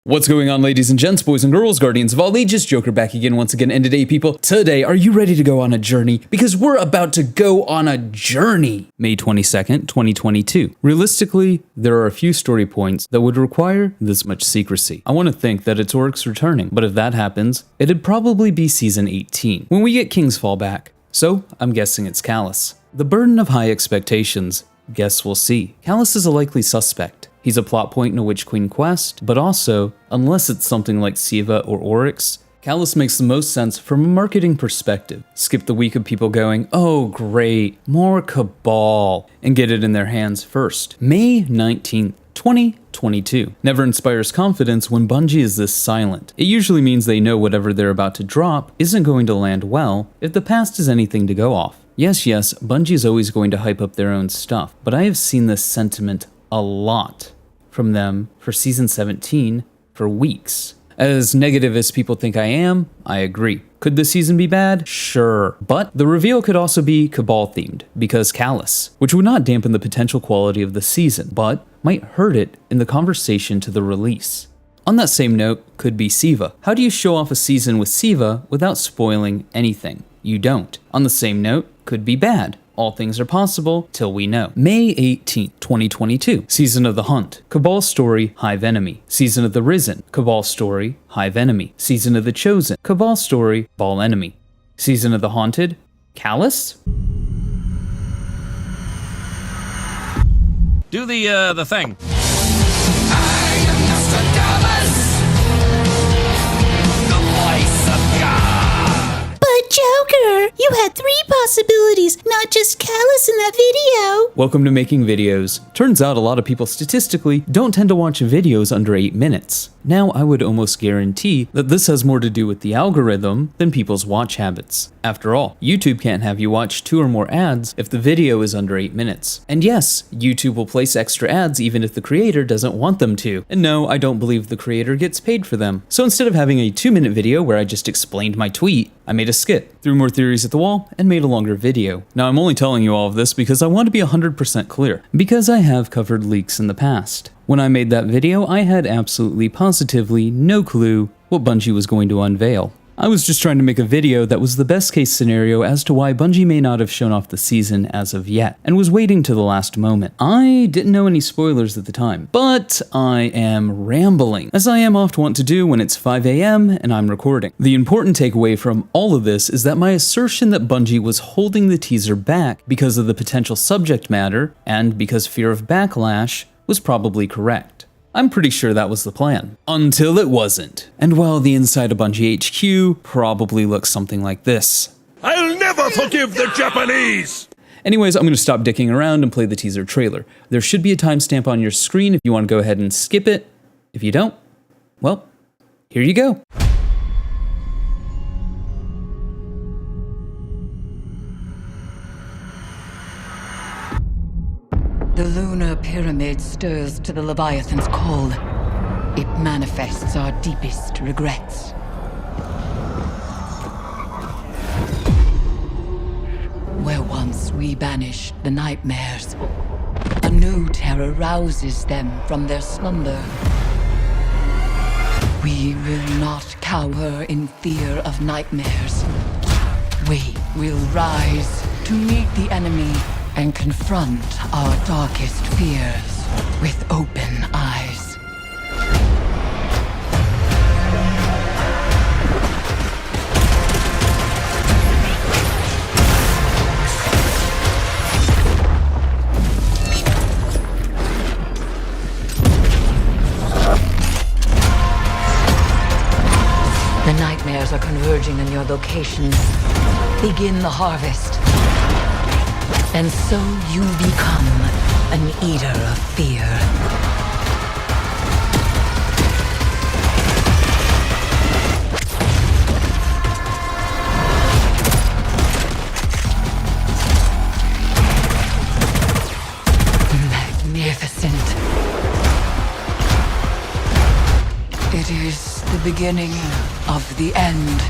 What's going on, ladies and gents, boys and girls, guardians of all ages, Joker back again once again, and today, people, are you ready to go on a journey? Because we're about to go on a journey! May 22nd, 2022. Realistically, there are a few story points that would require this much secrecy. I want to think that it's Oryx returning, but if that happens, it'd probably be Season 18, when we get King's Fall back. So, I'm guessing it's Callus. The burden of high expectations, guess we'll see. Callus is a likely suspect. He's a plot point in a Witch Queen quest, but also, unless it's something like Siva or Oryx, Callus makes the most sense from a marketing perspective. Skip the week of people going, oh great, more Cabal, and get it in their hands first. May 19th, 2022. Never inspires confidence when Bungie is this silent. It usually means they know whatever they're about to drop isn't going to land well if the past is anything to go off. Yes, Bungie is always going to hype up their own stuff, but I have seen this sentiment a lot from them for Season 17 for weeks. As negative as people think I am, I agree. Could this season be bad? Sure. But the reveal could also be Cabal themed, because Callus, which would not dampen the potential quality of the season, but might hurt it in the conversation to the release. On that same note, could be Siva. How do you show off a season with Siva without spoiling anything? You don't. On the same note, could be bad. All things are possible till we know. May 18th, 2022. Season of the Hunt. Cabal story, Hive enemy. Season of the Risen. Cabal story, Hive enemy. Season of the Chosen. Cabal story, Ball enemy. Season of the Haunted. Callus? Do the thing. I am Nostradamus, the voice of God. But Joker, you had 3 possibilities, not just Callus in that video. Welcome to Making Videos. Turns out a lot of people statistically don't tend to watch videos under 8 minutes. Now I would almost guarantee that this has more to do with the algorithm than people's watch habits. After all, YouTube can't have you watch 2 or more ads if the video is under 8 minutes. And yes, YouTube will place extra ads even if the creator doesn't want them to. And no, I don't believe the creator gets paid for them. So instead of having a 2-minute video where I just explained my tweet, I made a skit, threw more theories at the wall, and made a longer video. Now I'm only telling you all of this because I want to be 100% clear, because I have covered leaks in the past. When I made that video, I had absolutely positively no clue what Bungie was going to unveil. I was just trying to make a video that was the best case scenario as to why Bungie may not have shown off the season as of yet, and was waiting to the last moment. I didn't know any spoilers at the time, but I am rambling, as I am oft wont to do when it's 5 AM and I'm recording. The important takeaway from all of this is that my assertion that Bungie was holding the teaser back because of the potential subject matter, and because fear of backlash, was probably correct. I'm pretty sure that was the plan. Until it wasn't. And while the inside of Bungie HQ probably looks something like this. I'll never forgive the Japanese! Anyways, I'm going to stop dicking around and play the teaser trailer. There should be a timestamp on your screen if you want to go ahead and skip it. If you don't, well, here you go. The lunar pyramid stirs to the Leviathan's call. It manifests our deepest regrets. Where once we banished the nightmares, a new terror rouses them from their slumber. We will not cower in fear of nightmares. We will rise to meet the enemy and confront our darkest fears with open eyes. The nightmares are converging in your locations. Begin the harvest. And so you become an eater of fear. Magnificent. It is the beginning of the end.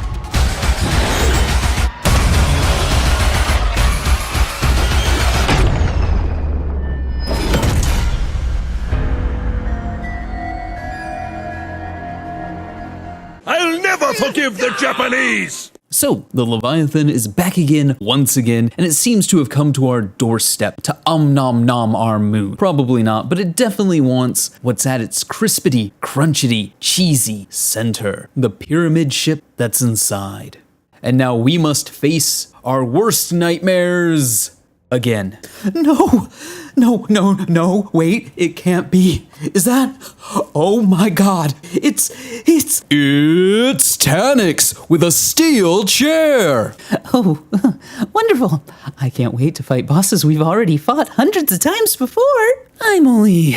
I'll never forgive the Japanese! So, the Leviathan is back again, once again, and it seems to have come to our doorstep to nom nom our moon. Probably not, but it definitely wants what's at its crispity, crunchity, cheesy center. The pyramid ship that's inside. And now we must face our worst nightmares again. No, wait, it can't be. Is that? Oh my god, it's Tanix with a steel chair. Oh, wonderful. I can't wait to fight bosses we've already fought hundreds of times before. I'm only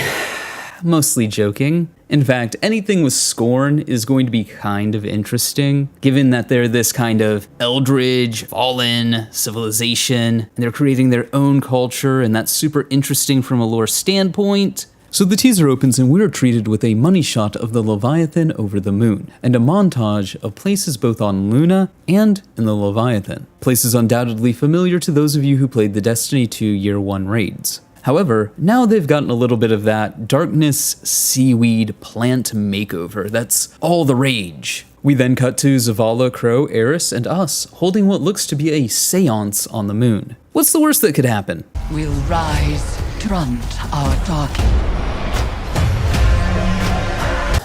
mostly joking. In fact, anything with Scorn is going to be kind of interesting, given that they're this kind of eldritch, fallen civilization, and they're creating their own culture, and that's super interesting from a lore standpoint. So the teaser opens and we're treated with a money shot of the Leviathan over the moon, and a montage of places both on Luna and in the Leviathan. Places undoubtedly familiar to those of you who played the Destiny 2 Year 1 raids. However, now they've gotten a little bit of that darkness, seaweed, plant makeover. That's all the rage. We then cut to Zavala, Crow, Eris, and us holding what looks to be a seance on the moon. What's the worst that could happen? We'll rise to confront our darkest.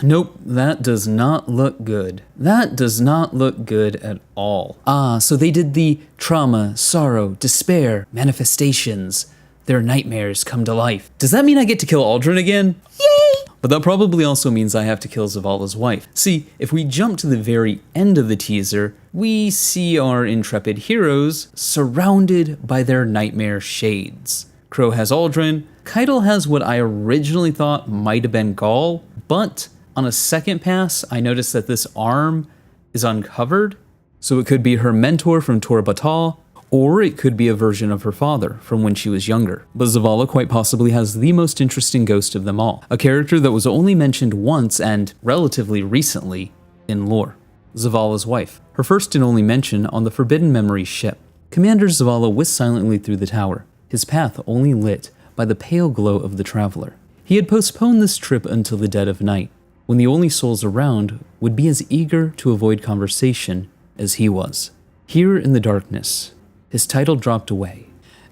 Nope, that does not look good. That does not look good at all. So they did the trauma, sorrow, despair, manifestations. Their nightmares come to life. Does that mean I get to kill Aldrin again? Yay! But that probably also means I have to kill Zavala's wife. See, if we jump to the very end of the teaser, we see our intrepid heroes surrounded by their nightmare shades. Crow has Aldrin, Keitel has what I originally thought might have been Gaul, but on a second pass, I noticed that this arm is uncovered, so it could be her mentor from Tor Batal, or it could be a version of her father from when she was younger. But Zavala quite possibly has the most interesting ghost of them all, a character that was only mentioned once and relatively recently in lore. Zavala's wife, her first and only mention on the Forbidden Memories ship. Commander Zavala whisked silently through the tower, his path only lit by the pale glow of the traveler. He had postponed this trip until the dead of night, when the only souls around would be as eager to avoid conversation as he was. Here in the darkness, his title dropped away,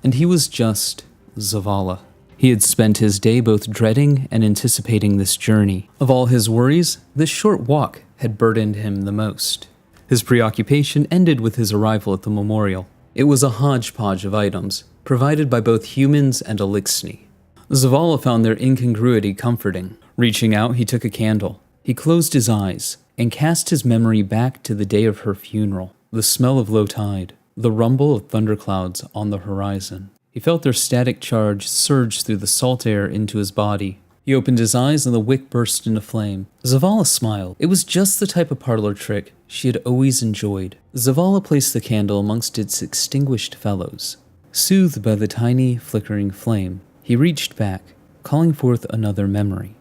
and he was just Zavala. He had spent his day both dreading and anticipating this journey. Of all his worries, this short walk had burdened him the most. His preoccupation ended with his arrival at the memorial. It was a hodgepodge of items, provided by both humans and Elixni. Zavala found their incongruity comforting. Reaching out, he took a candle. He closed his eyes and cast his memory back to the day of her funeral. The smell of low tide, the rumble of thunderclouds on the horizon. He felt their static charge surge through the salt air into his body. He opened his eyes and the wick burst into flame. Zavala smiled. It was just the type of parlor trick she had always enjoyed. Zavala placed the candle amongst its extinguished fellows. Soothed by the tiny, flickering flame, he reached back, calling forth another memory.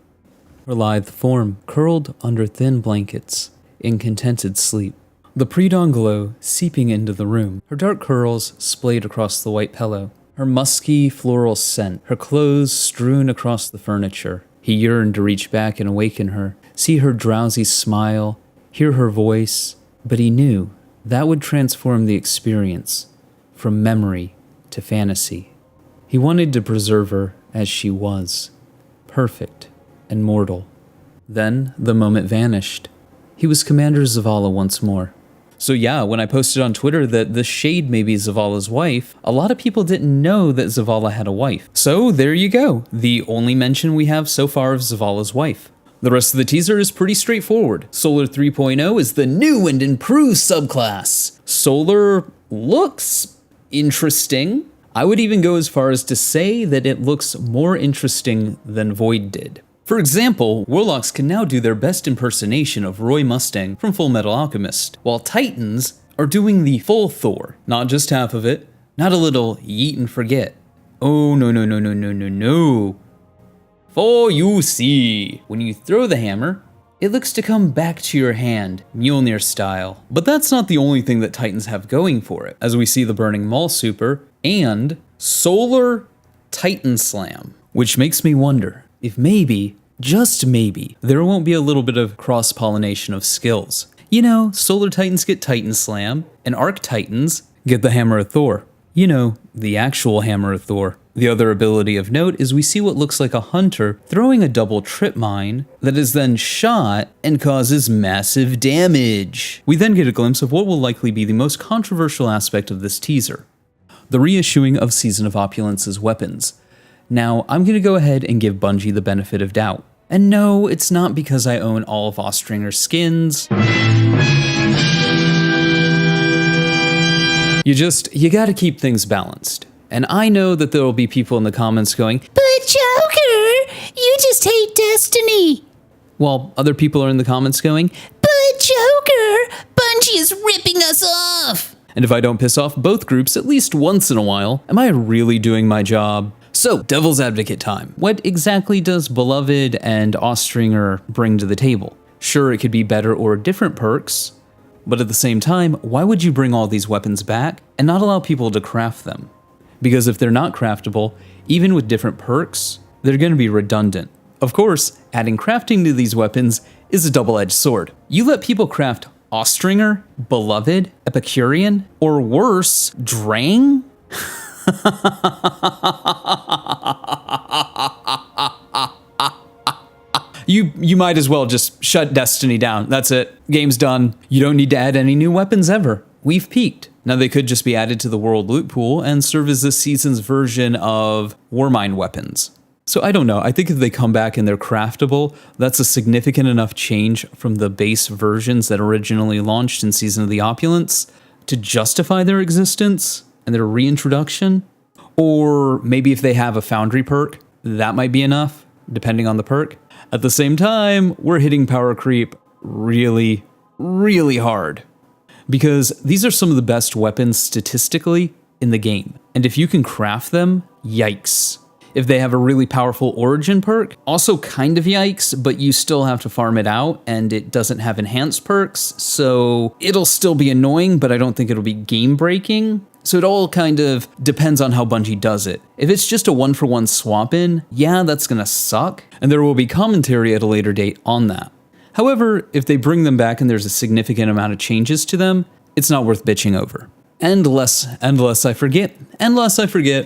Her lithe form curled under thin blankets, in contented sleep. The pre-dawn glow seeping into the room, her dark curls splayed across the white pillow, her musky floral scent, her clothes strewn across the furniture. He yearned to reach back and awaken her, see her drowsy smile, hear her voice, but he knew that would transform the experience from memory to fantasy. He wanted to preserve her as she was, perfect and mortal. Then the moment vanished. He was Commander Zavala once more. So yeah, when I posted on Twitter that the shade may be Zavala's wife, a lot of people didn't know that Zavala had a wife. So there you go, the only mention we have so far of Zavala's wife. The rest of the teaser is pretty straightforward. Solar 3.0 is the new and improved subclass. Solar looks interesting. I would even go as far as to say that it looks more interesting than Void did. For example, Warlocks can now do their best impersonation of Roy Mustang from Full Metal Alchemist, while Titans are doing the full Thor, not just half of it, not a little yeet and forget. Oh no. For you see, when you throw the hammer, it looks to come back to your hand, Mjolnir style. But that's not the only thing that Titans have going for it, as we see the Burning Maul Super and Solar Titan Slam, which makes me wonder if maybe, just maybe, there won't be a little bit of cross-pollination of skills. You know, Solar Titans get Titan Slam, and Arc Titans get the Hammer of Thor. You know, the actual Hammer of Thor. The other ability of note is we see what looks like a hunter throwing a double trip mine that is then shot and causes massive damage. We then get a glimpse of what will likely be the most controversial aspect of this teaser. The reissuing of Season of Opulence's weapons. Now, I'm going to go ahead and give Bungie the benefit of doubt. And no, it's not because I own all of Ostringer's skins. You gotta keep things balanced. And I know that there will be people in the comments going, But Joker, you just hate Destiny. while other people are in the comments going, But Joker, Bungie is ripping us off. and if I don't piss off both groups at least once in a while, am I really doing my job? So, devil's advocate time. What exactly does Beloved and Ostringer bring to the table? Sure, it could be better or different perks, but at the same time, why would you bring all these weapons back and not allow people to craft them? Because if they're not craftable, even with different perks, they're going to be redundant. Of course, adding crafting to these weapons is a double-edged sword. You let people craft Ostringer, Beloved, Epicurean, or worse, Drang? You might as well just shut Destiny down. That's it. Game's done. You don't need to add any new weapons ever. We've peaked. Now they could just be added to the world loot pool and serve as this season's version of Warmind weapons. So I don't know. I think if they come back and they're craftable, that's a significant enough change from the base versions that originally launched in Season of the Opulence to justify their existence and their reintroduction. Or maybe if they have a Foundry perk, that might be enough, depending on the perk. At the same time, we're hitting power creep really, really hard. Because these are some of the best weapons statistically in the game. And if you can craft them, yikes. If they have a really powerful origin perk, also kind of yikes, but you still have to farm it out and it doesn't have enhanced perks, so it'll still be annoying, but I don't think it'll be game breaking. So it all kind of depends on how Bungie does it. If it's just a one-for-one swap in, yeah, that's gonna suck, and there will be commentary at a later date on that. However, if they bring them back and there's a significant amount of changes to them, it's not worth bitching over. And lest I forget,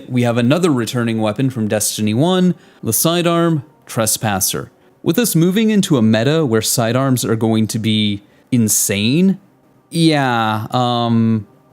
we have another returning weapon from Destiny 1, the Sidearm Trespasser. With us moving into a meta where sidearms are going to be insane, yeah,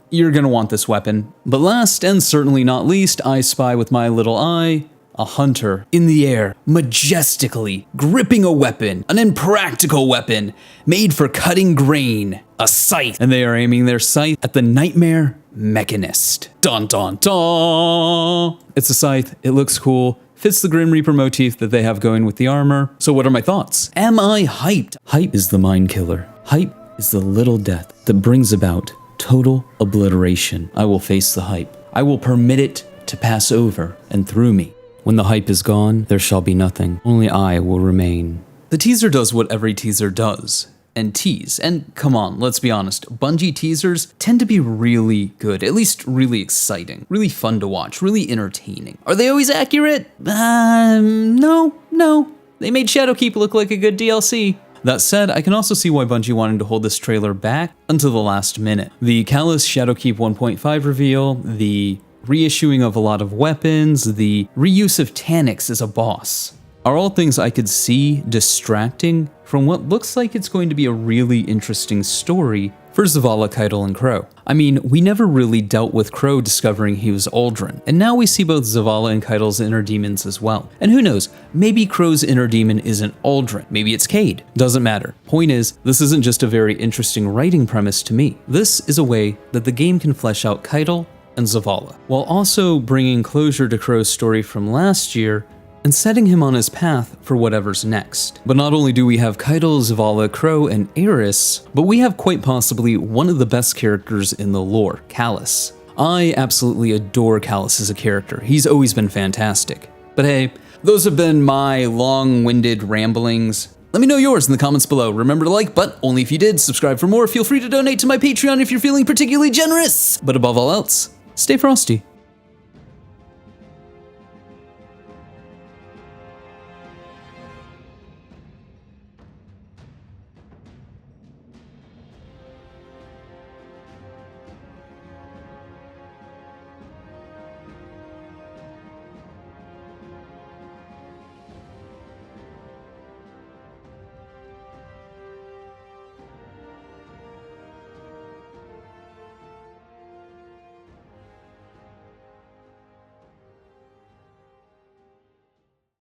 you're gonna want this weapon. But last and certainly not least, I spy with my little eye a hunter in the air, majestically gripping a weapon, an impractical weapon made for cutting grain, a scythe. And they are aiming their scythe at the Nightmare Mechanist. Dun dun dun! It's a scythe, it looks cool, fits the Grim Reaper motif that they have going with the armor. So what are my thoughts? Am I hyped? Hype is the mind killer. Hype is the little death that brings about total obliteration. I will face the hype. I will permit it to pass over and through me. When the hype is gone, there shall be nothing. Only I will remain. The teaser does what every teaser does, and tease. And come on, let's be honest, Bungie teasers tend to be really good, at least really exciting, really fun to watch, really entertaining. Are they always accurate? No. They made Shadowkeep look like a good DLC. That said, I can also see why Bungie wanted to hold this trailer back until the last minute. The Callous Shadowkeep 1.5 reveal, the reissuing of a lot of weapons, the reuse of Taniks as a boss, are all things I could see distracting from what looks like it's going to be a really interesting story for Zavala, Keitel, and Crow. I mean, we never really dealt with Crow discovering he was Aldrin, and now we see both Zavala and Keitel's inner demons as well. And who knows, maybe Crow's inner demon isn't Aldrin, maybe it's Cade. Doesn't matter. Point is, this isn't just a very interesting writing premise to me. This is a way that the game can flesh out Keitel and Zavala, while also bringing closure to Crow's story from last year and setting him on his path for whatever's next. But not only do we have Keitel, Zavala, Crow, and Eris, but we have quite possibly one of the best characters in the lore, Callus. I absolutely adore Callus as a character. He's always been fantastic. But hey, those have been my long-winded ramblings. Let me know yours in the comments below. Remember to like, but only if you did. Subscribe for more. Feel free to donate to my Patreon if you're feeling particularly generous. But above all else, stay frosty.